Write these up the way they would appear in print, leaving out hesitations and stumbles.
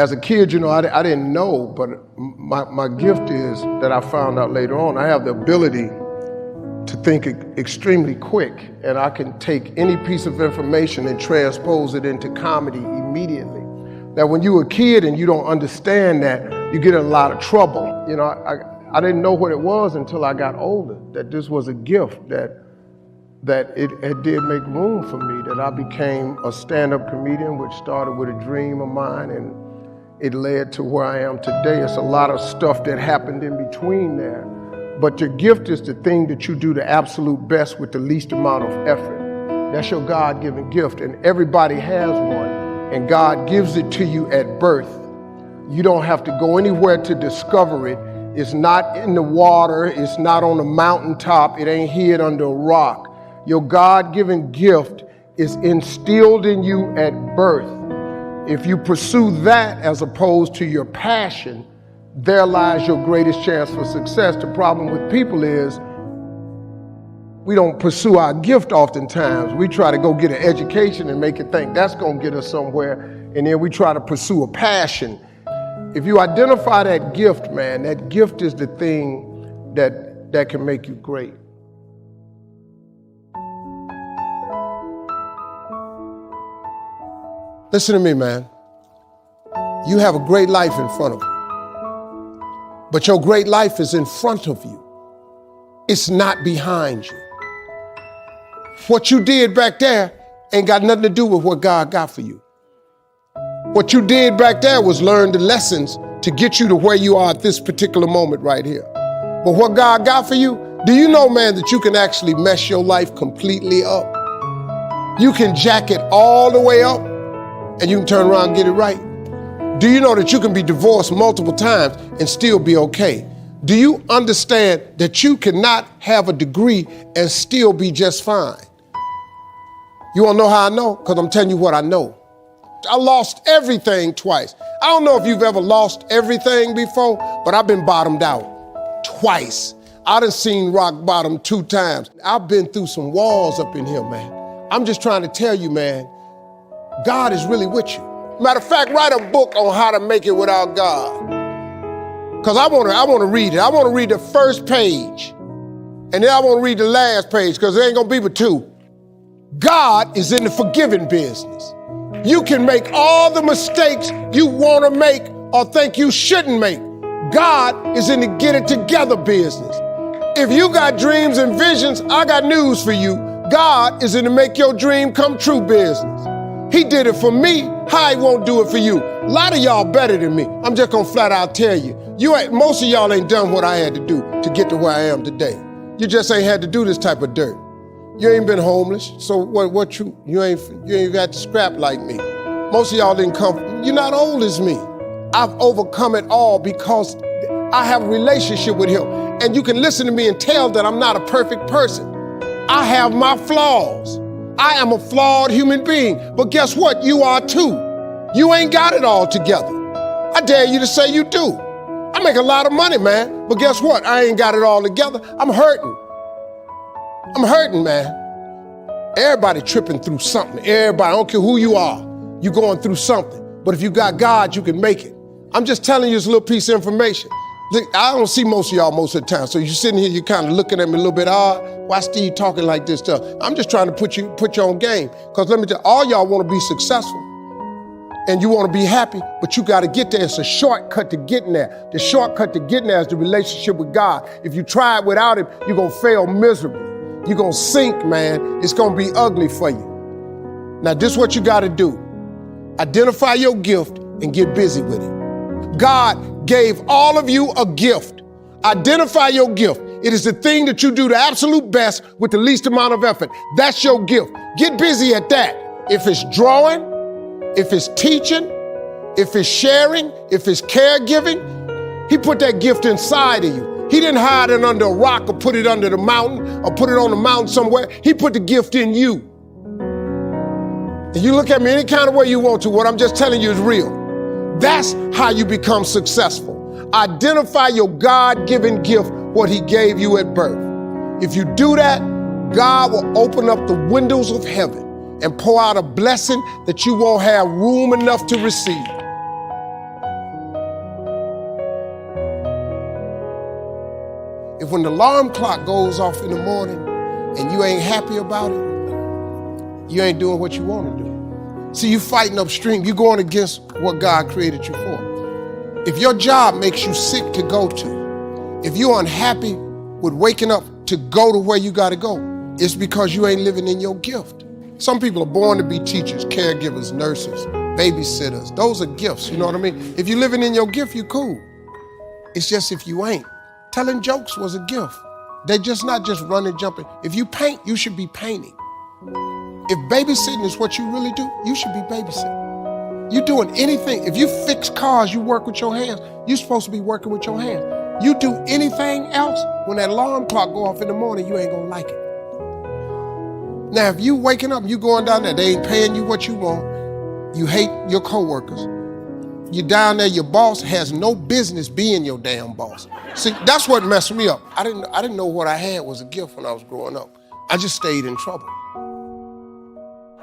As a kid, I didn't know, but my gift is that I found out later on. I have the ability to think extremely quick, and I can take any piece of information and transpose it into comedy immediately. Now, when you're a kid and you don't understand that, you get in a lot of trouble. I didn't know what it was until I got older, that this was a gift, that it did make room for me, that I became a stand-up comedian, which started with a dream of mine, and it led to where I am today. It's a lot of stuff that happened in between there. But your gift is the thing that you do the absolute best with the least amount of effort. That's your God-given gift, and everybody has one, and God gives it to you at birth. You don't have to go anywhere to discover it. It's not in the water, it's not on a mountaintop, it ain't hid under a rock. Your God-given gift is instilled in you at birth. If you pursue that as opposed to your passion, there lies your greatest chance for success. The problem with people is we don't pursue our gift oftentimes. We try to go get an education and make it think that's going to get us somewhere, and then we try to pursue a passion. If you identify that gift, man, that gift is the thing that can make you great. Listen to me, man. You have a great life in front of you. But your great life is in front of you. It's not behind you. What you did back there ain't got nothing to do with what God got for you. What you did back there was learn the lessons to get you to where you are at this particular moment right here. But what God got for you, do you know, man, that you can actually mess your life completely up? You can jack it all the way up, and you can turn around and get it right. Do you know that you can be divorced multiple times and still be okay? Do you understand that you cannot have a degree and still be just fine? You wanna know how I know? Because I'm telling you what I know. I lost everything twice. I don't know if you've ever lost everything before, but I've been bottomed out twice. I done seen rock bottom 2 times. I've been through some walls up in here, man. I'm just trying to tell you, man, God is really with you. Matter of fact, write a book on how to make it without God. Because I want to read it. I want to read the first page. And then I want to read the last page, because there ain't going to be but 2. God is in the forgiving business. You can make all the mistakes you want to make or think you shouldn't make. God is in the get it together business. If you got dreams and visions, I got news for you. God is in the make your dream come true business. He did it for me, how he won't do it for you? A lot of y'all better than me. I'm just gonna flat out tell you. Most of y'all ain't done what I had to do to get to where I am today. You just ain't had to do this type of dirt. You ain't been homeless, so you ain't got to scrap like me. Most of y'all didn't come, you're not old as me. I've overcome it all because I have a relationship with him. And you can listen to me and tell that I'm not a perfect person. I have my flaws. I am a flawed human being, but guess what? You are too. You ain't got it all together. I dare you to say you do. I make a lot of money, man, but guess what? I ain't got it all together. I'm hurting. I'm hurting, man. Everybody tripping through something. Everybody, I don't care who you are, you going through something. But if you got God, you can make it. I'm just telling you this little piece of information. Look, I don't see most of y'all most of the time. So you're sitting here, you're kind of looking at me a little bit odd. Why Steve talking like this stuff? I'm just trying to put you on game. Because let me tell you, all y'all want to be successful. And you want to be happy, but you got to get there. It's a shortcut to getting there. The shortcut to getting there is the relationship with God. If you try it without him, you're going to fail miserably. You're going to sink, man. It's going to be ugly for you. Now, this is what you got to do. Identify your gift and get busy with it. God gave all of you a gift. Identify your gift. It is the thing that you do the absolute best with the least amount of effort. That's your gift. Get busy at that. If it's drawing, if it's teaching, if it's sharing, if it's caregiving, he put that gift inside of you. He didn't hide it under a rock or put it under the mountain or put it on the mountain somewhere. He put the gift in you. And you look at me any kind of way you want to. What I'm just telling you is real. That's how you become successful. Identify your God-given gift, what he gave you at birth. If you do that, God will open up the windows of heaven and pour out a blessing that you won't have room enough to receive. when the alarm clock goes off in the morning and you ain't happy about it, you ain't doing what you want to do. See, you fighting upstream. You going against what God created you for. If your job makes you sick to go to, if you're unhappy with waking up to go to where you got to go, it's because you ain't living in your gift. Some people are born to be teachers, caregivers, nurses, babysitters. Those are gifts, you know what I mean? If you're living in your gift, you cool. It's just if you ain't. Telling jokes was a gift. They're just not just running, jumping. If you paint, you should be painting. If babysitting is what you really do, you should be babysitting. You doing anything. If you fix cars, you work with your hands. You're supposed to be working with your hands. You do anything else, when that alarm clock go off in the morning, you ain't gonna like it. Now, if you waking up, you going down there, they ain't paying you what you want. You hate your coworkers. You're down there, your boss has no business being your damn boss. See, that's what messed me up. I didn't know what I had was a gift when I was growing up. I just stayed in trouble.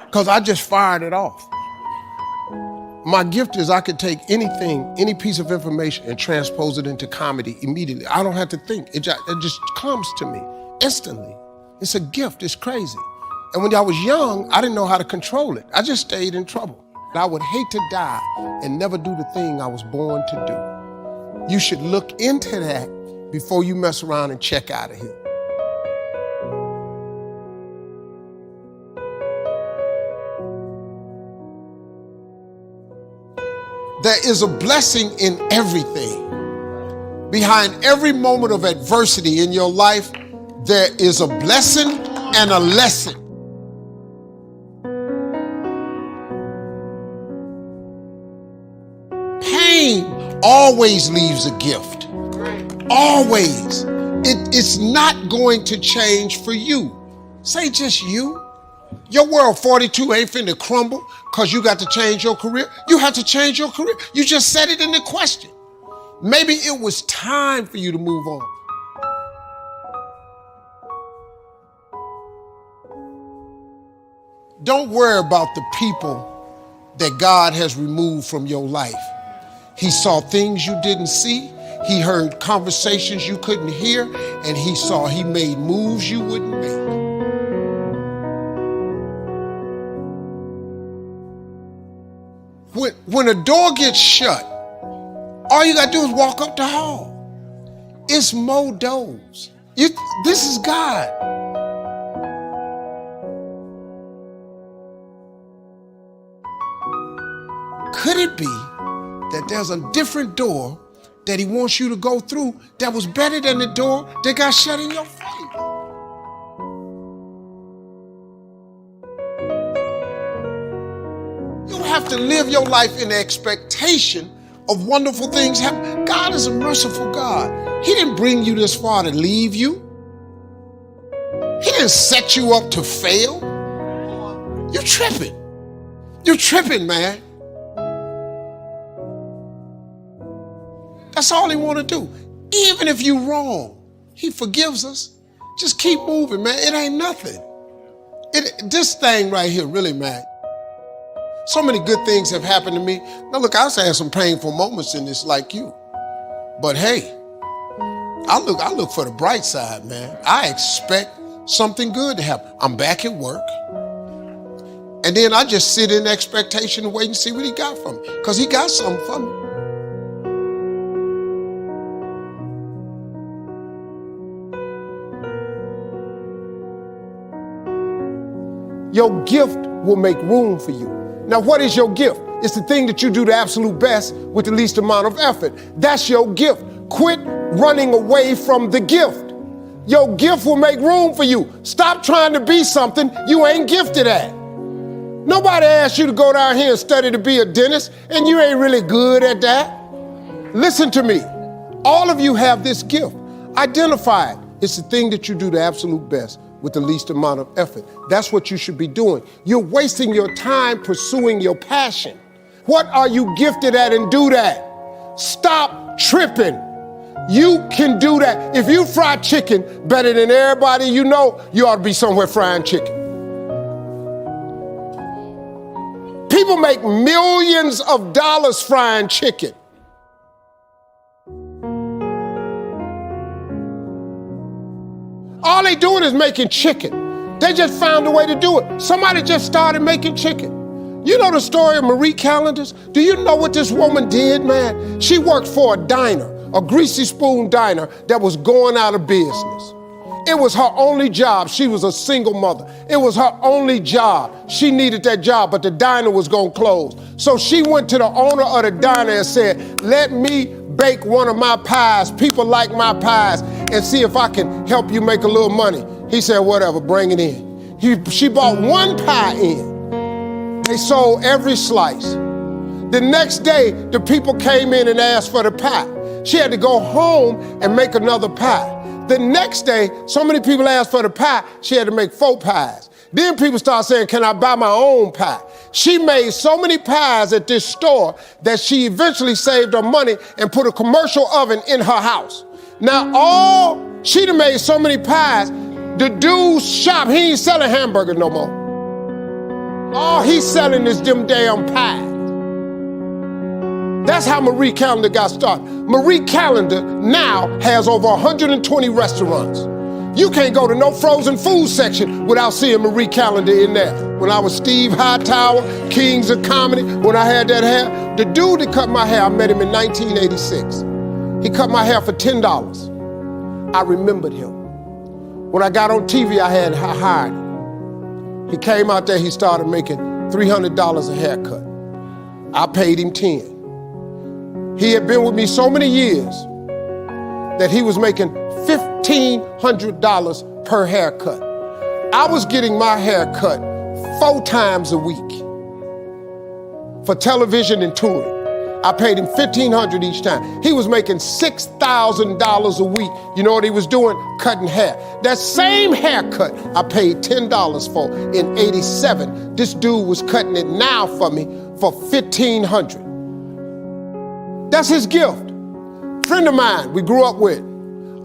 Because I just fired it off. My gift is I could take anything, any piece of information and transpose it into comedy immediately. I don't have to think. It just comes to me instantly. It's a gift. It's crazy. And when I was young, I didn't know how to control it. I just stayed in trouble. I would hate to die and never do the thing I was born to do. You should look into that before you mess around and check out of here. There is a blessing in everything. Behind every moment of adversity in your life, there is a blessing and a lesson. Pain always leaves a gift. Always. It's not going to change for you. Say just you. Your world 42 ain't finna crumble because you got to change your career. You have to change your career. You just said it in the question. Maybe it was time for you to move on. Don't worry about the people that God has removed from your life. He saw things you didn't see. He heard conversations you couldn't hear. And he made moves you wouldn't make. When a door gets shut, all you gotta do is walk up the hall. It's more doors. This is God. Could it be that there's a different door that he wants you to go through that was better than the door that got shut in your face? You have to live your life in the expectation of wonderful things happening. God is a merciful God. He didn't bring you this far to leave you. He didn't set you up to fail. You're tripping. You're tripping, man. That's all he want to do. Even if you're wrong, he forgives us. Just keep moving, man. It ain't nothing. This thing right here, really, man. So many good things have happened to me. Now, look, I've had some painful moments in this like you. But hey, I look for the bright side, man. I expect something good to happen. I'm back at work. And then I just sit in expectation and wait and see what he got from me. Because he got something for me. Your gift will make room for you. Now, what is your gift? It's the thing that you do the absolute best with the least amount of effort. That's your gift. Quit running away from the gift. Your gift will make room for you. Stop trying to be something you ain't gifted at. Nobody asked you to go down here and study to be a dentist, and you ain't really good at that. Listen to me. All of you have this gift. Identify it. It's the thing that you do the absolute best with the least amount of effort. That's what you should be doing. You're wasting your time pursuing your passion. What are you gifted at and do that? Stop tripping. You can do that. If you fry chicken better than everybody you know, you ought to be somewhere frying chicken. People make millions of dollars frying chicken. doing is making chicken. They just found a way to do it. Somebody just started making chicken. You know the story of Marie Callender's? Do you know what this woman did, man? She worked for a diner, a greasy spoon diner that was going out of business. It was her only job. She was a single mother. It was her only job. She needed that job, but the diner was gonna close. So she went to the owner of the diner and said, let me bake one of my pies. People like my pies, and see if I can help you make a little money. He said, whatever, bring it in. She bought one pie in. They sold every slice. The next day, the people came in and asked for the pie. She had to go home and make another pie. The next day, so many people asked for the pie, she had to make 4 pies. Then people started saying, can I buy my own pie? She made so many pies at this store that she eventually saved her money and put a commercial oven in her house. Now, she done made so many pies, the dude's shop, he ain't selling hamburgers no more. All he's selling is them damn pies. That's how Marie Callender got started. Marie Callender now has over 120 restaurants. You can't go to no frozen food section without seeing Marie Callender in there. When I was Steve Hightower, Kings of Comedy, when I had that hair, the dude that cut my hair, I met him in 1986. He cut my hair for $10. I remembered him. When I got on TV, I hired him. He came out there, he started making $300 a haircut. I paid him 10. He had been with me so many years that he was making $1,500 per haircut. I was getting my hair cut 4 times a week for television and touring. I paid him $1,500 each time. He was making $6,000 a week. You know what he was doing? Cutting hair. That same haircut I paid $10 for in '87. This dude was cutting it now for me for $1,500. That's his gift. Friend of mine we grew up with.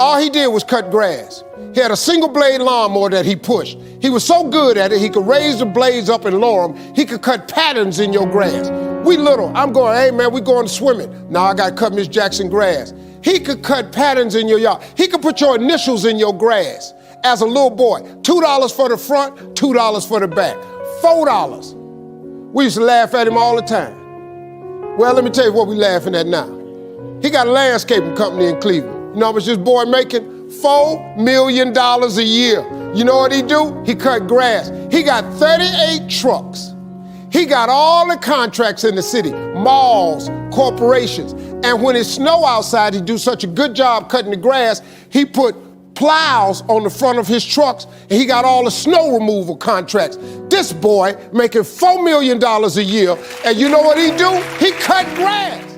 All he did was cut grass. He had a single blade lawnmower that he pushed. He was so good at it, he could raise the blades up and lower them. He could cut patterns in your grass. We little, I'm going, hey man, we going swimming. Now I gotta cut Miss Jackson grass. He could cut patterns in your yard. He could put your initials in your grass as a little boy. $2 for the front, $2 for the back, $4. We used to laugh at him all the time. Well, let me tell you what we laughing at now. He got a landscaping company in Cleveland. You know how much this boy making? $4 million a year. You know what he do? He cut grass. He got 38 trucks. He got all the contracts in the city, malls, corporations. And when it snow outside, he do such a good job cutting the grass, he put plows on the front of his trucks, and he got all the snow removal contracts. This boy making $4 million a year, and you know what he do? He cut grass.